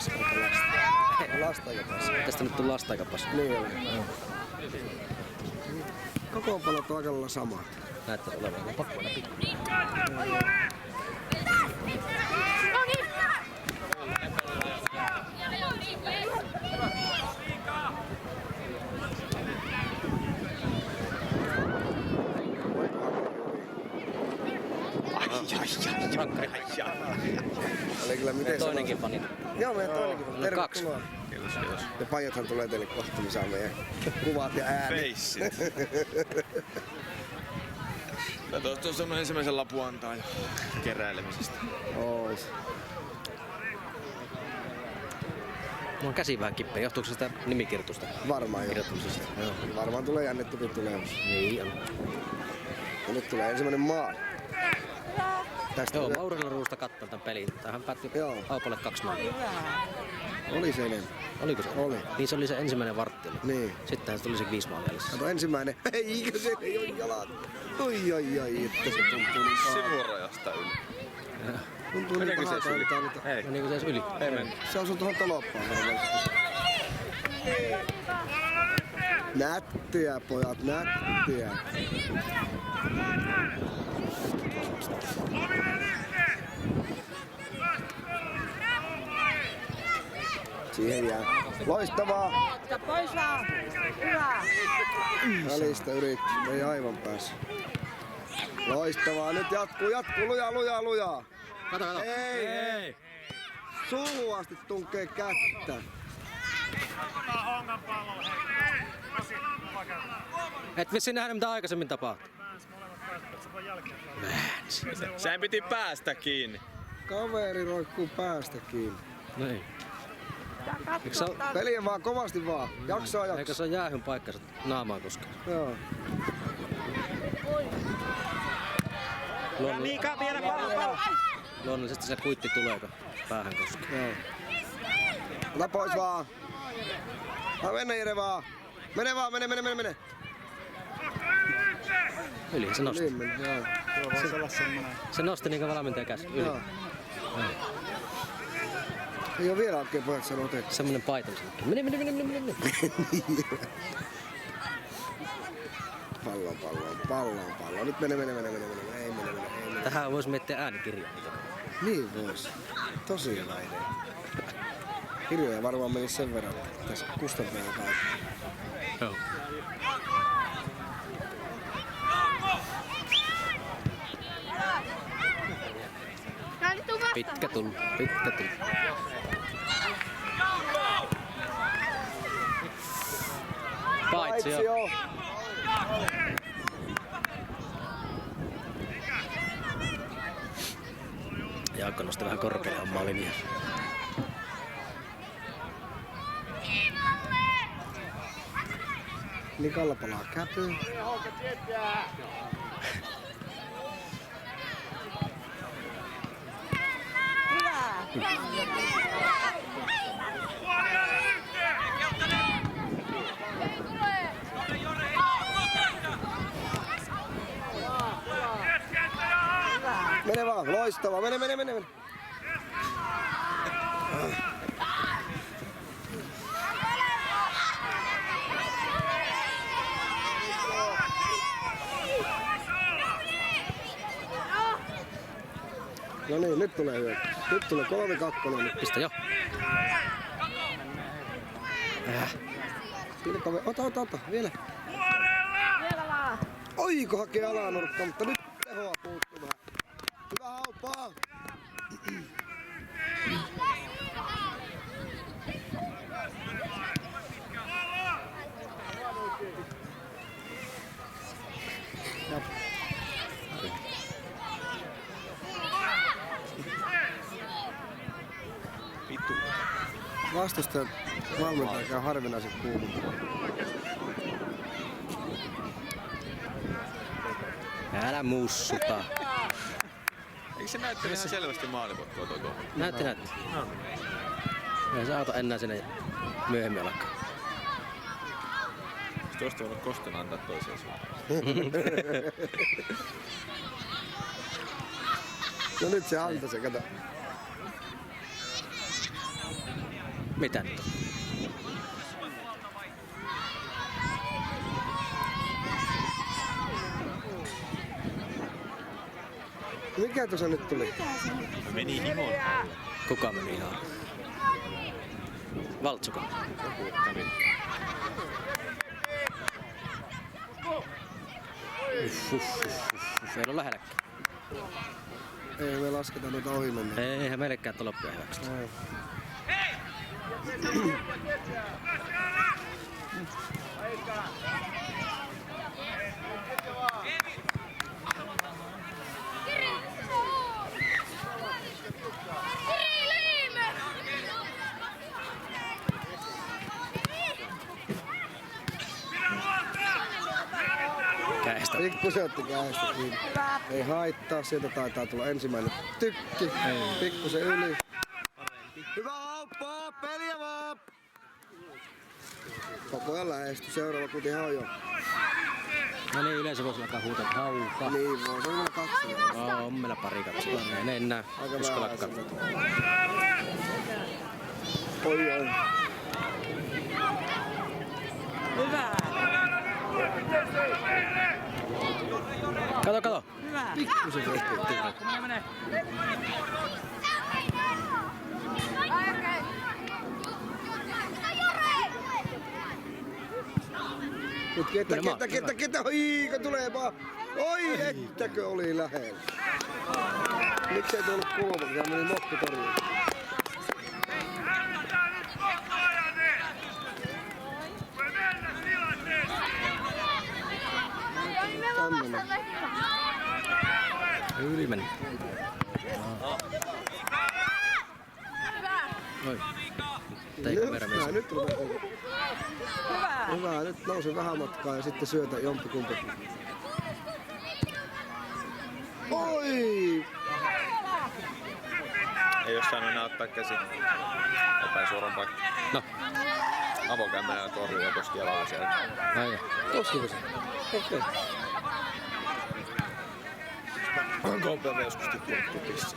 lasta eikä lasta. Lasta eikä passa. Tästä nyt on lasta eikä passa. Niin oli. Kokoonpanot on aika lailla samat. Näyttää olevan pakko läpi. Oli kyllä miten Toinenkin pani. Joo, meidän toinenkin pani. Tervetuloa. Kiitos. Ja pajathan tulee teille kohta, missä on meidän kuvat ja ääni. Feissit. Tuossa on ensimmäisen lapun antaa jo keräilemisestä. Ois. Mulla on käsi vähän kipeä. Johtuuko se sitä nimikirjoitusta? Varmaan jo. Kirjoittamisesta. Joo. Varmaan tulee jännittäviä tulemus. Niin on. Ja nyt tulee ensimmäinen maali. Tästä Joo, mä Urheilu Ruusta katsoin tämän pelin. Tähän päättyi Joo. Aupalle 2-0. Oli se enemmän. Oliko se? Oli. Niin se oli se ensimmäinen vartti. Niin. Sittenhän se tuli se 5 maalia lisää. Kato ensimmäinen. Eikö se ei oo jalat? Oi, että se tuntuu niin pahalta. Sivurajasta yli. Tuntuu niin Meneekö se pahalta. yli? Että Ei. Menikö se edes yli? Ei mennä. se osui tuohon taloppaan varmaan. Nättiä pojat, nättiä. Siihen jää. Loistavaa! Pois vaan! Hyvä! Välistä yritti, ei aivan päässyt. Loistavaa, nyt jatkuu, lujaa. Kato. Ei! Suuhun asti tunkee kättä. Et vissi nähnyt mitä aikaisemmin tapahtui. Sehän piti päästä kiinni. Kaveri roikkuu päästä kiinni. Niin. Eikö se, Peliä vaan, kovasti vaan. Jaksaa. eikö se ole jäähyn paikkansa naamaan koskaan? Joo. Miika vielä pallo! Luonnollisesti se kuitti tulee, kun päähän koskee. Joo. Ota pois vaan. Mennä Jere vaan. Mene vaan, mene. Yli se nosti. Joo. Se nosti niin kuin valmentaja käsi. Yli. Joo. Ei oo vielä oikein pojat sanoo otettu. Semmonen paita. Mene. Pallo. Nyt mene. Ei mene. Tähän voisi miettiä äänikirjaa. Niin vois. Tosi hyvä idea. Kirjoja varmaan menisi sen verran tässä kustantajan kautta. Joo. Pitkä tullut. Paitsi jo. Jaakko nosti vähän korkealle omaa linjaa. Nikalla palaa käpy. Mene vaan, loistavaa. Mene. No niin, nyt tulee hyökkäys. Nyt tulee 3-2. Pistä jo. Ota, vielä. Vielä vaan! Oiko hakee alanurkka, mutta nyt tehoa puuttuu vähän. Hyvä haupaa. Vittu. Vastustajan valmentaja käy harvinaisen kuuma. Älä mussuta. Eikö se näyttänyt ihan selvästi maalipotkoa toi kohta? Näytti. Ei se auta enää sinne myöhemmin alkaa. Tuosta voi olla kostona antaa toiseen suuntaan. No nyt se antoi se, kato. Mitä nyt on? Mikä tuossa nyt tuli? Meni himon. Kuka meni ihan? Valtsuko? Ei ole lähelläkään. Ei me lasketa noita ohi mennä. Eihän meillekään tuo loppia hyväksytä. Käestä. Pikkusen otti käestä kiinni. Ei haittaa, sieltä taitaa tulla ensimmäinen tykki. Pikkusen yli. Hyvä hauppo, peliä vaan! Koko ajan lähesty, seuraava kutihan on jo. No niin, yleensä voisi alkaa huutaa hauka. Niin, voi se on vielä 2. On meillä pari katsoa. En enää uskalla katsoa. Oi oi. Hyvä. Kato. Hyvä. Pikkusen se Nyt ketä, oi, kun tulee vaan. Oi, ettäkö oli lähellä. Miksei tullut kulma, kun se meni nokkutorjuun. Yli meni. Oi. Nyt rupesi. Hyvä. Hyvä, nyt nousi vähän matkaa ja sitten syötä jompikumpi. Oi! Ei jos saanut enää ottaa käsi. Epäsuoran paikka. No. Avokämmää torjuu ja koski jalaa sieltä. Ai. Koskiko se? Okei. KPV joskus tippunut kupissa.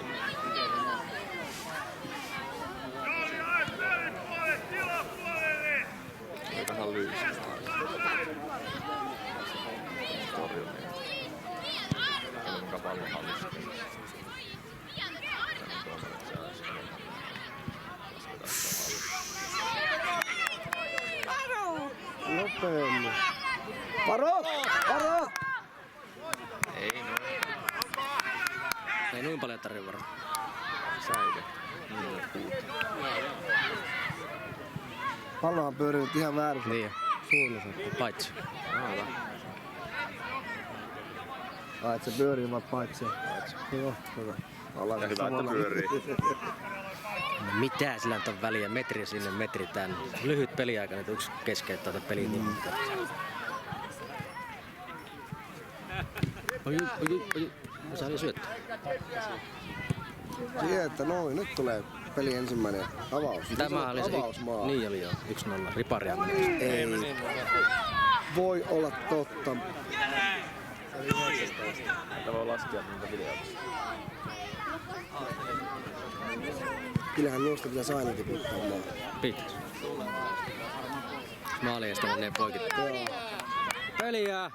Oli vähän lyysistä. Torjuminen. Kuinka paljon hallussa. Nopeammin. Varo! Ei noin. Ei noin paljon tarvitse varoa. Säilyt. Pallohan pyörii nyt ihan väärin. Niin. Suunnassa. Paitsi. Ai, et se pyörii vaan paitsi. Joo, hyvä. Ollaan Ja hyvä, että pyörii. No mitä sillä nyt on väliä? Metri sinne, metri tänne. Lyhyt peliaika, nyt yksi keskeyttää tätä peliä. Oi. Se oli syöttö. Sieltä noin, nyt tulee peli ensimmäinen avaus. Tämä oli se. Avausmaa. Niin oli jo. 1-0. Riparia meni. Ei. Voi olla totta. Tätä voi laskea niitä videoita. Kyllähän nuosta pitäisi aina tiputtaa maan. Pitäis. Maaliestä menee poikittain. Peliä!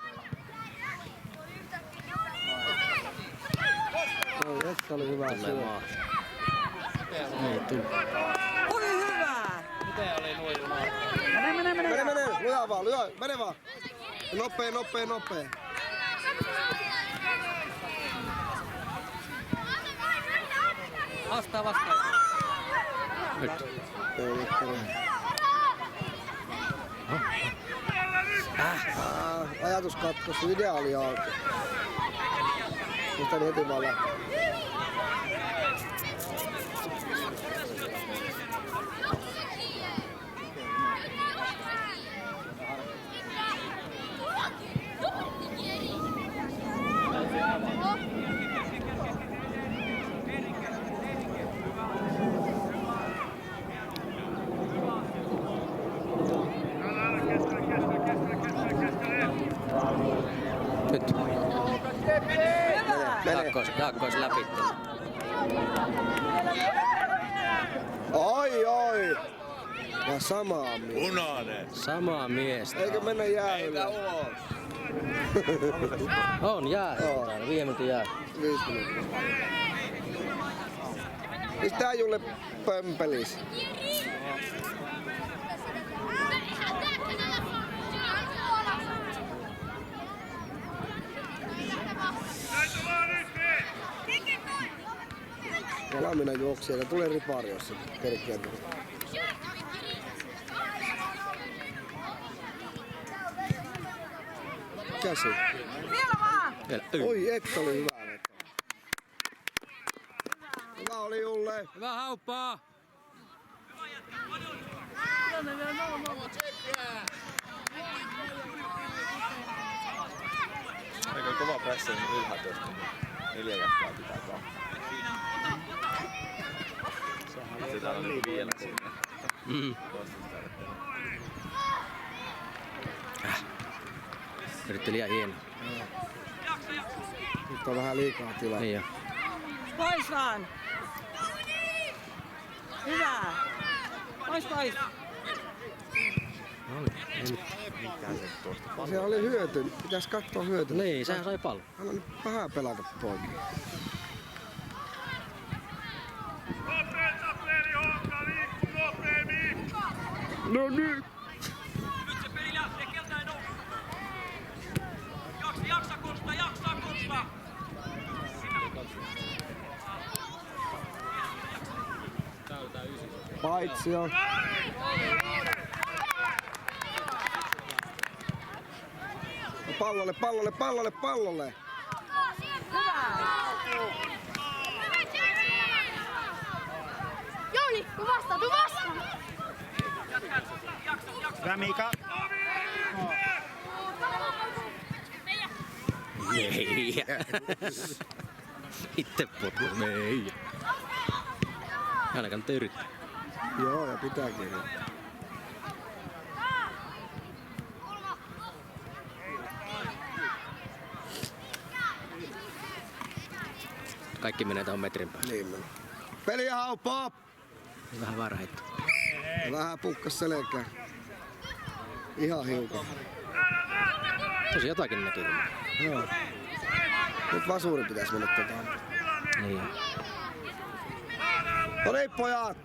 Oi, että oli hyvä Tulee syö. maa. Ei tuu. Oi hyvä. Mene, lujaa vaan, mene vaan. Nopee. Vastaan. Nyt. Ajatus katkos, idea oli auki. Mistä heti vaan lähtee. Nyt. Hyvä. Jaakkois Tää samaa mies. Punainen. Samaa miestä. Eikö mennä jäähylle? ulos. On jää. Joo. Täällä 5 minuutin jää. 5 minuuttia. Mistä Julle pömpelis? Ja Lamina juoksi ja tulee ripari, jos se kerkeä tuli. Käsi. Vielä vaan! Vielä. Oi, et oli hyvä veto. Hyvä oli Julle. Hyvä hauppaa. Eikö kova pressi niin ylhäältä, jos 4 jätkää pitää vaan. Sitä on nyt vielä sinne. Yritti liian hieno. Nyt on vähän liikaa tilaa. Niin jo. Pois vaan! Hyvä! Pois pois! Se oli hyöty. Pitäis katsoa hyöty. Niin, sehän sai pallon. Hän on nyt vähän pelata poikin. No niin. Nyt se peli lähtee, keltä ei nouse. Jaksa Kosta, jaksa Kosta! Paitsi on. Pallolle, pallolle, pallolle, pallolle. Jouni, tuu vastaan, tuu vastaan! Mika. Meijä. Itse potku. Meijä. Aina kannattaa yrittää. Joo, ja pitääkin. Kaikki menee tähän metrin päälle. Niin meni. Peliä haupaa! Vähän väärä heitto. Vähän pukkas selkää. Ihan hiukan. Tosi jotakin näkyy. Joo. Nyt vasuri pitäis mennä Niin. No niin pojat!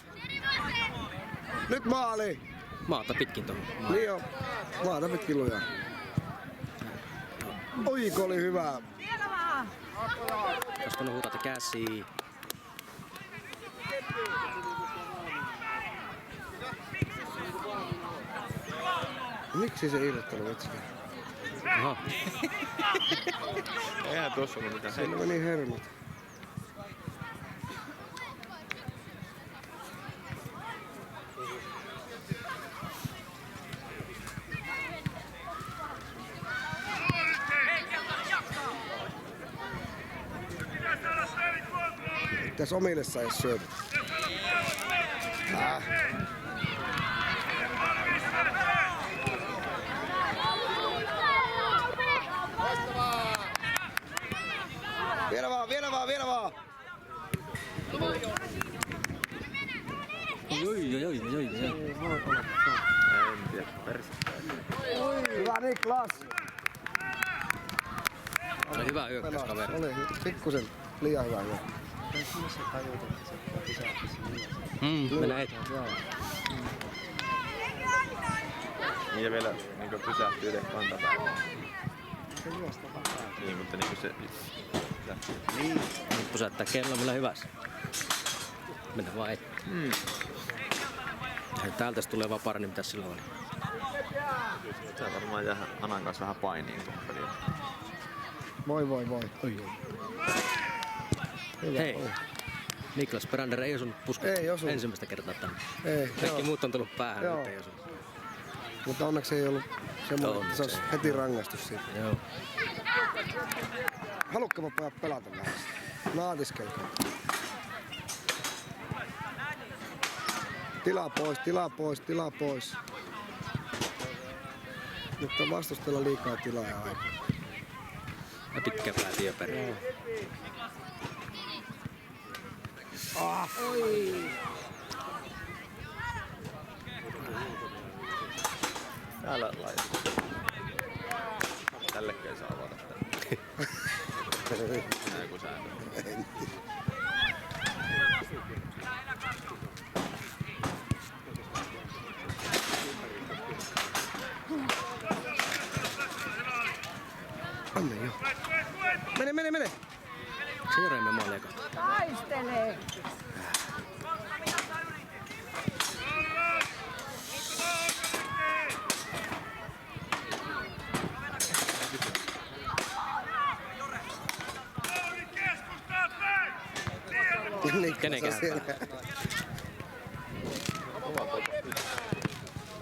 Nyt maali! Maata pitkin tuohon. Niin on. Maata pitkin lujaa. Oiko oli hyvä. Vielä vaan! Koska ne huutatte käsiin. Miksi se irrottelu etsikö? Aha. Eihän tuossa ollut mitään Siinä meni hermot. Pitäis omille sais syötä. Vielä vaan, vielä vaan, vielä vaan! Oi. En tiedä, persettä. Hyvä Niklas! Se oli hyvä hyökkäyskaveri. Oli pikkusen liian hyvä hyökkäys. Mennään eteen. Niin ja vielä niinku pysähtyy yhden kantapäälle. Niin, mutta niinku se... Nyt pysäyttää kello vielä hyvässä. Mennään vaan eteen. Täältä tulee vaan paremmin, mitä silloin oli. Pitää varmaan jäädä Anan kanssa vähän painiin tuon peliin. Voi. Hyvä. Hei. Niklas Brander ei osunut puskaan Ei osunut. ensimmäistä kertaa tänne. Ei, Kaikki joo. muut on tullut päähän, Joo. nyt ei osunut. Mutta onneksi ei ollut semmoinen, että se olisi Onneksi ei. heti rangaistus siitä. Joo. Haluatko pojat pelata vähän? Naatiskelkaa. Tilaa pois. Nyt on vastustella liikaa tilaa ja aikaa. Ja pitkä päätiö perään. Mene. Se Joremme maalia kohta. Taistele. Kenenkään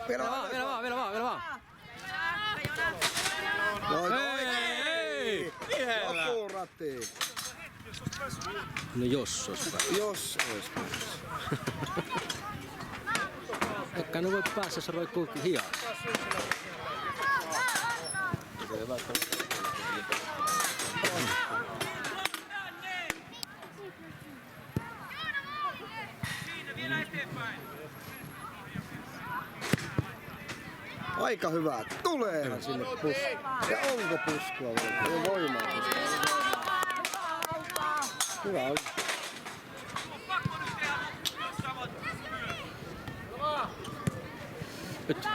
Vielä vaan. Ei! Lopuratti. No jos ois päässä. Jos ois päässä. Eikä ne voi päässä, jos roikkuu hias. Aika hyvä. Tuleehan sinne pusku. Ja onko puskua vielä? Ei voimaa puskua. Hyvä oli.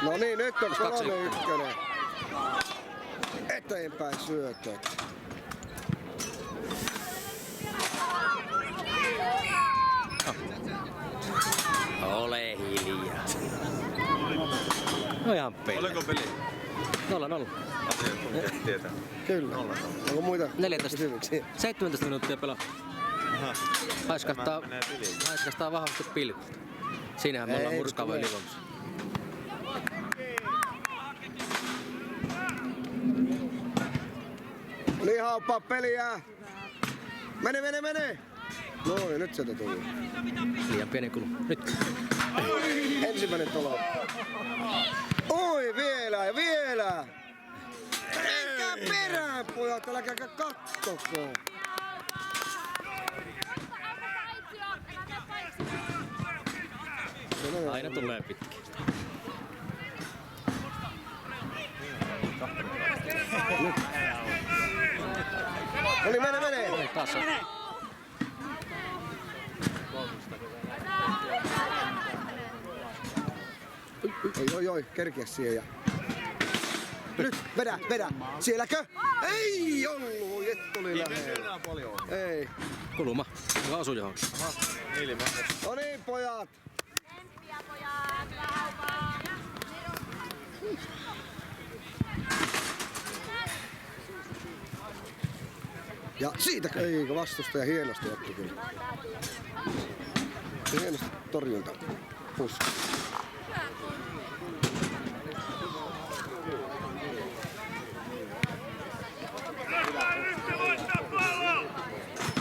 No niin, nyt on 3-1. Eteenpäin syötöt. Ole hiljaa. No ihan peli. Oliko peli? 0-0. Asiantuntijat tietää. Kyllä. Onko muita 14. kysymyksiä? 17 minuuttia pelaa. Haiskahtaa Menee tiliin. vahvasti pilkulta. Siinähän me ollaan Ei, murskaavoja tulee. livomassa. Niin hauppaa peliä. Mene. Noin, nyt sieltä tuli. Liian pieni kulu. Nyt. Ensimmäinen tolo. Oi, vielä. Menkää perään, pojat, älkää kattoko. Aina tulee pitkin. Oli, mene. Ei, taas on. Oi, kerkiä siihen ja... Nyt, vedä. Sielläkö? Ei ollut, Jettu oli lähellä. Ei. Kuluma. Joka osuu johonkin. No niin, pojat. Ja siitä eikö vastustaja hienosti otti kyllä. Hienosti torjunta. Puski.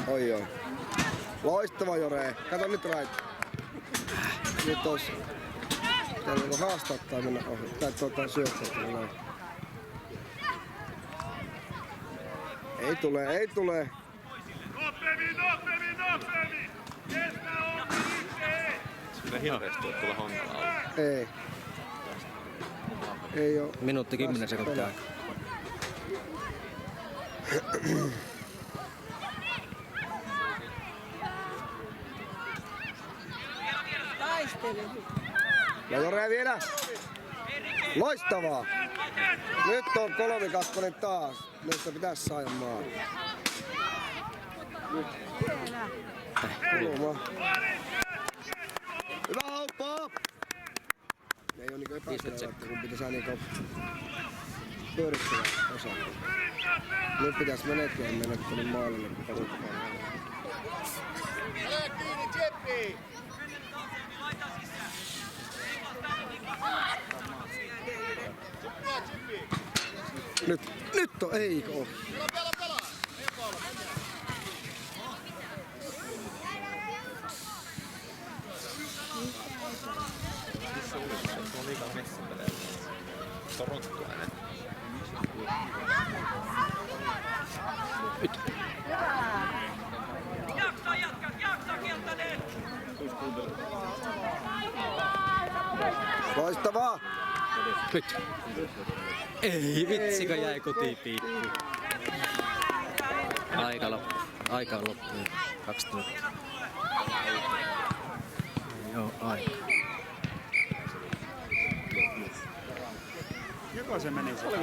Oi. Loistava Jore. Kato nyt Rait. Nyt ois... Täällä onko haastaa tai mennä ohi. Tai syöttää noin. Ei tule. Nopeammin! Kestä Kyllä hirveästi tulla Honkalaa. Ei oo. Minuutti 10 sekuntia aikaa. Taistele. Ja Jore vielä. Loistavaa. Nyt on 3-2 taas. Nyt pitäisi saada maali. Kulma. Hyvä hauppa. Ei oo niinku epäselvää, kun pitäisi aina niinku pyörittävä osa. Nyt pitäis menettää tuonne maalille porukkaan. Nyt on, eikö oo? Se on liikaa messinpelejä. Toronttuainen. Jaksa Keltanen! Loistavaa! Nyt. Ei vitsi, kun jäi kotiin piippuun. Aika on loppu. 2 minuuttia. Joo, aika. Joko se meni se?